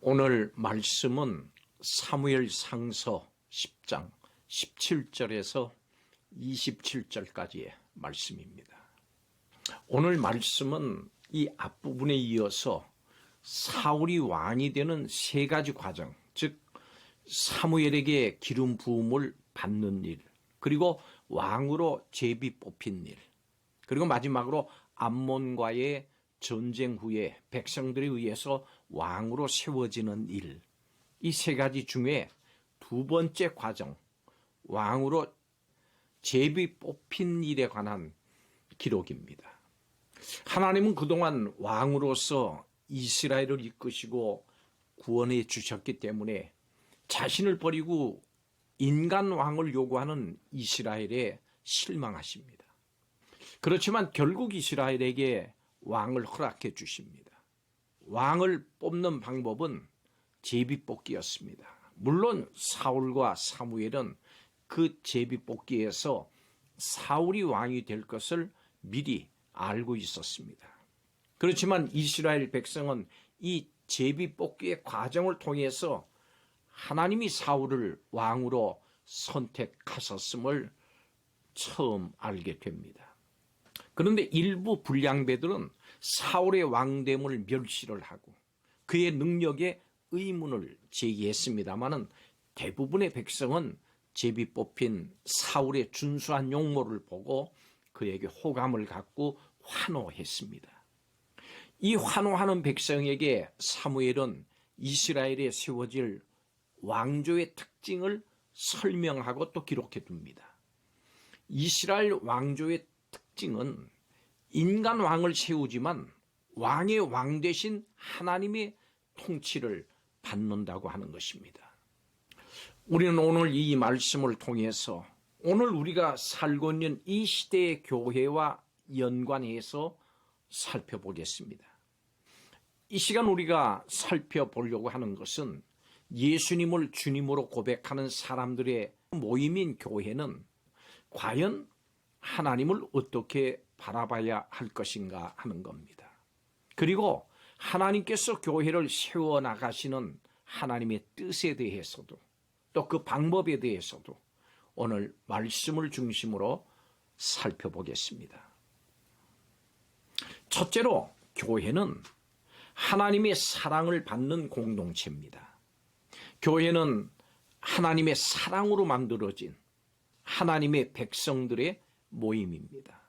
오늘 말씀은 사무엘상서 10장 17절에서 27절까지의 말씀입니다. 오늘 말씀은 이 앞부분에 이어서 사울이 왕이 되는 세 가지 과정, 즉 사무엘에게 기름 부음을 받는 일, 그리고 왕으로 제비 뽑힌 일, 그리고 마지막으로 암몬과의 전쟁 후에 백성들에 의해서 왕으로 세워지는 일, 이 세 가지 중에 두 번째 과정, 왕으로 제비 뽑힌 일에 관한 기록입니다. 하나님은 그동안 왕으로서 이스라엘을 이끄시고 구원해 주셨기 때문에 자신을 버리고 인간 왕을 요구하는 이스라엘에 실망하십니다. 그렇지만 결국 이스라엘에게 왕을 허락해 주십니다. 왕을 뽑는 방법은 제비뽑기였습니다. 물론 사울과 사무엘은 그 제비뽑기에서 사울이 왕이 될 것을 미리 알고 있었습니다. 그렇지만 이스라엘 백성은 이 제비뽑기의 과정을 통해서 하나님이 사울을 왕으로 선택하셨음을 처음 알게 됩니다. 그런데 일부 불량배들은 사울의 왕됨을 멸시를 하고 그의 능력에 의문을 제기했습니다마는 대부분의 백성은 제비 뽑힌 사울의 준수한 용모를 보고 그에게 호감을 갖고 환호했습니다. 이 환호하는 백성에게 사무엘은 이스라엘에 세워질 왕조의 특징을 설명하고 또 기록해 둡니다. 이스라엘 왕조의 특징은 인간 왕을 세우지만 왕의 왕 대신 하나님의 통치를 받는다고 하는 것입니다. 우리는 오늘 이 말씀을 통해서 오늘 우리가 살고 있는 이 시대의 교회와 연관해서 살펴보겠습니다. 이 시간 우리가 살펴보려고 하는 것은 예수님을 주님으로 고백하는 사람들의 모임인 교회는 과연 하나님을 어떻게 바라봐야 할 것인가 하는 겁니다. 그리고 하나님께서 교회를 세워나가시는 하나님의 뜻에 대해서도 또 그 방법에 대해서도 오늘 말씀을 중심으로 살펴보겠습니다. 첫째로 교회는 하나님의 사랑을 받는 공동체입니다. 교회는 하나님의 사랑으로 만들어진 하나님의 백성들의 모임입니다.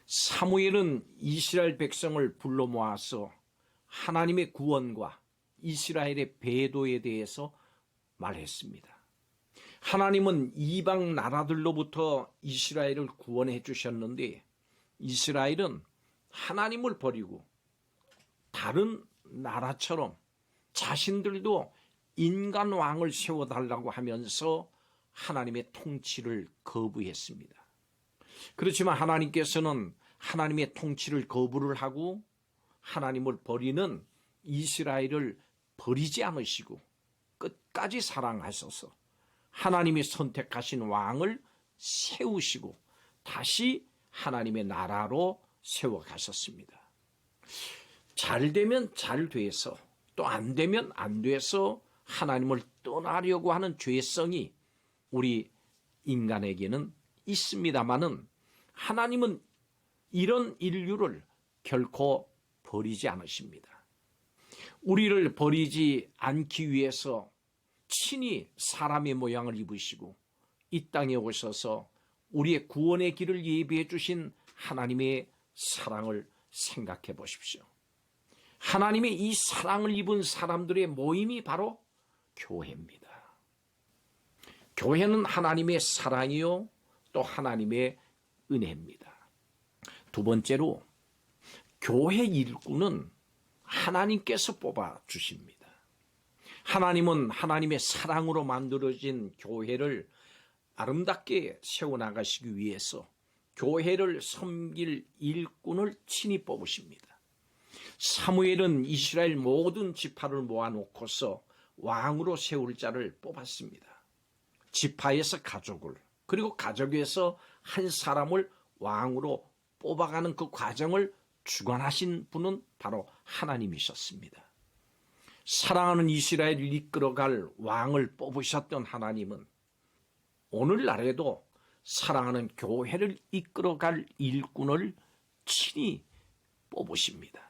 사무엘은 이스라엘 백성을 불러 모아서 하나님의 구원과 이스라엘의 배도에 대해서 말했습니다. 하나님은 이방 나라들로부터 이스라엘을 구원해 주셨는데 이스라엘은 하나님을 버리고 다른 나라처럼 자신들도 인간 왕을 세워달라고 하면서 하나님의 통치를 거부했습니다. 그렇지만 하나님께서는 하나님의 통치를 거부를 하고 하나님을 버리는 이스라엘을 버리지 않으시고 끝까지 사랑하셔서 하나님이 선택하신 왕을 세우시고 다시 하나님의 나라로 세워가셨습니다. 잘 되면 잘 돼서 또 안 되면 안 돼서 하나님을 떠나려고 하는 죄성이 우리 인간에게는 있습니다마는 하나님은 이런 인류를 결코 버리지 않으십니다. 우리를 버리지 않기 위해서 친히 사람의 모양을 입으시고 이 땅에 오셔서 우리의 구원의 길을 예비해 주신 하나님의 사랑을 생각해 보십시오. 하나님의 이 사랑을 입은 사람들의 모임이 바로 교회입니다. 교회는 하나님의 사랑이요 또 하나님의 은혜입니다. 두 번째로 교회 일꾼은 하나님께서 뽑아주십니다. 하나님은 하나님의 사랑으로 만들어진 교회를 아름답게 세워나가시기 위해서 교회를 섬길 일꾼을 친히 뽑으십니다. 사무엘은 이스라엘 모든 지파를 모아놓고서 왕으로 세울 자를 뽑았습니다. 지파에서 가족을 그리고 가족에서 한 사람을 왕으로 뽑아가는 그 과정을 주관하신 분은 바로 하나님이셨습니다. 사랑하는 이스라엘을 이끌어갈 왕을 뽑으셨던 하나님은 오늘날에도 사랑하는 교회를 이끌어갈 일꾼을 친히 뽑으십니다.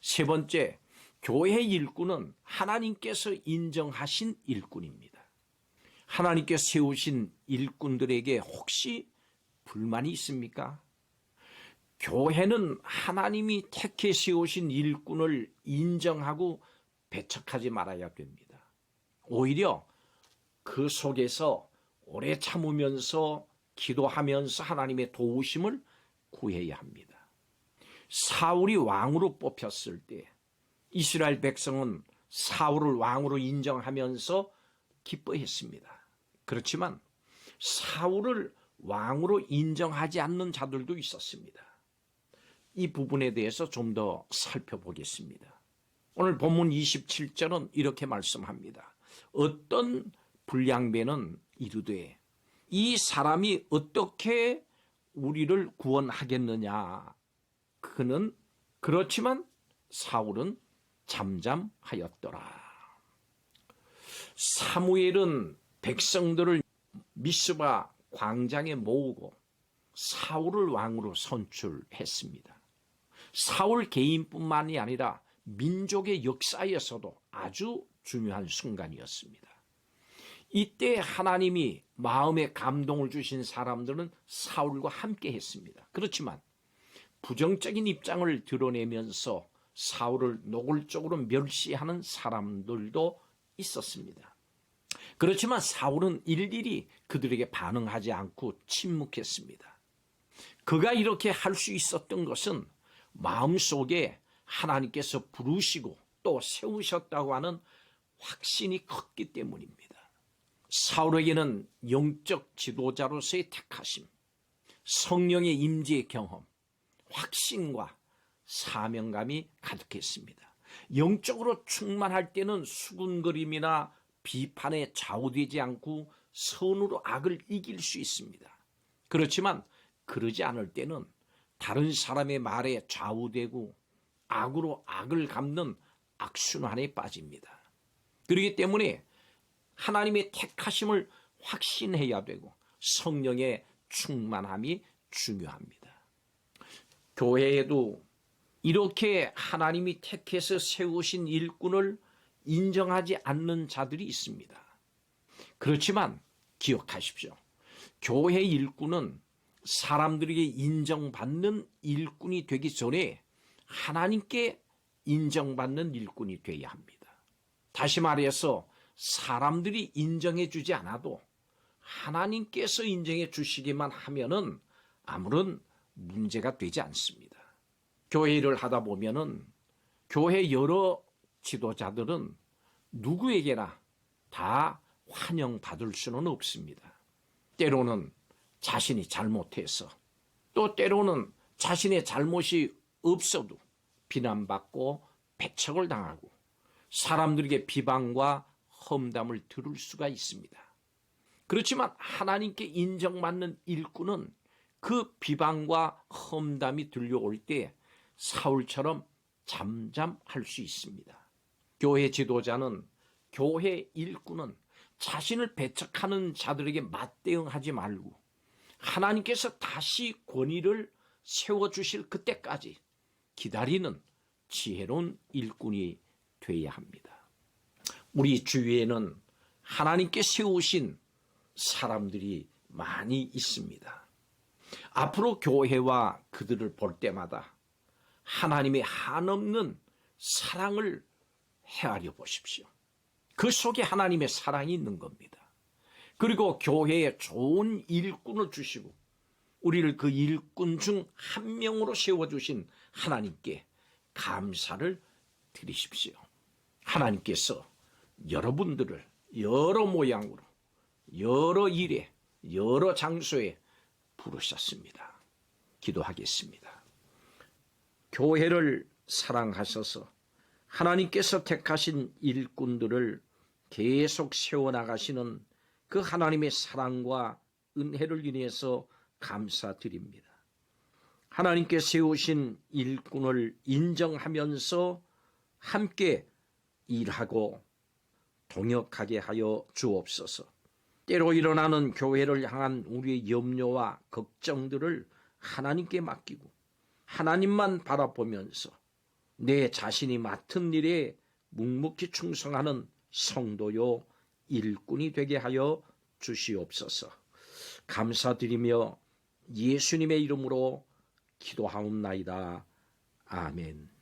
세 번째, 교회 일꾼은 하나님께서 인정하신 일꾼입니다. 하나님께 세우신 일꾼들에게 혹시 불만이 있습니까? 교회는 하나님이 택해 세우신 일꾼을 인정하고 배척하지 말아야 됩니다. 오히려 그 속에서 오래 참으면서 기도하면서 하나님의 도우심을 구해야 합니다. 사울이 왕으로 뽑혔을 때 이스라엘 백성은 사울을 왕으로 인정하면서 기뻐했습니다. 그렇지만 사울을 왕으로 인정하지 않는 자들도 있었습니다. 이 부분에 대해서 좀 더 살펴보겠습니다. 오늘 본문 27절은 이렇게 말씀합니다. 어떤 불량배는 이르되 이 사람이 어떻게 우리를 구원하겠느냐. 그는 그렇지만 사울은 잠잠하였더라. 사무엘은 백성들을 미스바 광장에 모으고 사울을 왕으로 선출했습니다. 사울 개인뿐만이 아니라 민족의 역사에서도 아주 중요한 순간이었습니다. 이때 하나님이 마음에 감동을 주신 사람들은 사울과 함께 했습니다. 그렇지만 부정적인 입장을 드러내면서 사울을 노골적으로 멸시하는 사람들도 있었습니다. 그렇지만 사울은 일일이 그들에게 반응하지 않고 침묵했습니다. 그가 이렇게 할 수 있었던 것은 마음속에 하나님께서 부르시고 또 세우셨다고 하는 확신이 컸기 때문입니다. 사울에게는 영적 지도자로서의 택하심, 성령의 임재의 경험, 확신과 사명감이 가득했습니다. 영적으로 충만할 때는 수군거림이나 비판에 좌우되지 않고 선으로 악을 이길 수 있습니다. 그렇지만 그러지 않을 때는 다른 사람의 말에 좌우되고 악으로 악을 갚는 악순환에 빠집니다. 그렇기 때문에 하나님의 택하심을 확신해야 되고 성령의 충만함이 중요합니다. 교회에도 이렇게 하나님이 택해서 세우신 일꾼을 인정하지 않는 자들이 있습니다. 그렇지만 기억하십시오. 교회 일꾼은 사람들에게 인정받는 일꾼이 되기 전에 하나님께 인정받는 일꾼이 되어야 합니다. 다시 말해서 사람들이 인정해 주지 않아도 하나님께서 인정해 주시기만 하면은 아무런 문제가 되지 않습니다. 교회 일을 하다 보면은 교회 여러 지도자들은 누구에게나 다 환영받을 수는 없습니다. 때로는 자신이 잘못해서 또 때로는 자신의 잘못이 없어도 비난받고 배척을 당하고 사람들에게 비방과 험담을 들을 수가 있습니다. 그렇지만 하나님께 인정받는 일꾼은 그 비방과 험담이 들려올 때 사울처럼 잠잠할 수 있습니다. 교회 지도자는, 교회 일꾼은 자신을 배척하는 자들에게 맞대응하지 말고 하나님께서 다시 권위를 세워주실 그때까지 기다리는 지혜로운 일꾼이 되어야 합니다. 우리 주위에는 하나님께 세우신 사람들이 많이 있습니다. 앞으로 교회와 그들을 볼 때마다 하나님의 한없는 사랑을 헤아려 보십시오. 그 속에 하나님의 사랑이 있는 겁니다. 그리고 교회에 좋은 일꾼을 주시고 우리를 그 일꾼 중 한 명으로 세워주신 하나님께 감사를 드리십시오. 하나님께서 여러분들을 여러 모양으로, 여러 일에, 여러 장소에 부르셨습니다. 기도하겠습니다. 교회를 사랑하셔서 하나님께서 택하신 일꾼들을 계속 세워나가시는 그 하나님의 사랑과 은혜를 인해서 감사드립니다. 하나님께 세우신 일꾼을 인정하면서 함께 일하고 동역하게 하여 주옵소서. 때로 일어나는 교회를 향한 우리의 염려와 걱정들을 하나님께 맡기고 하나님만 바라보면서 내 자신이 맡은 일에 묵묵히 충성하는 성도요 일꾼이 되게 하여 주시옵소서. 감사드리며 예수님의 이름으로 기도하옵나이다. 아멘.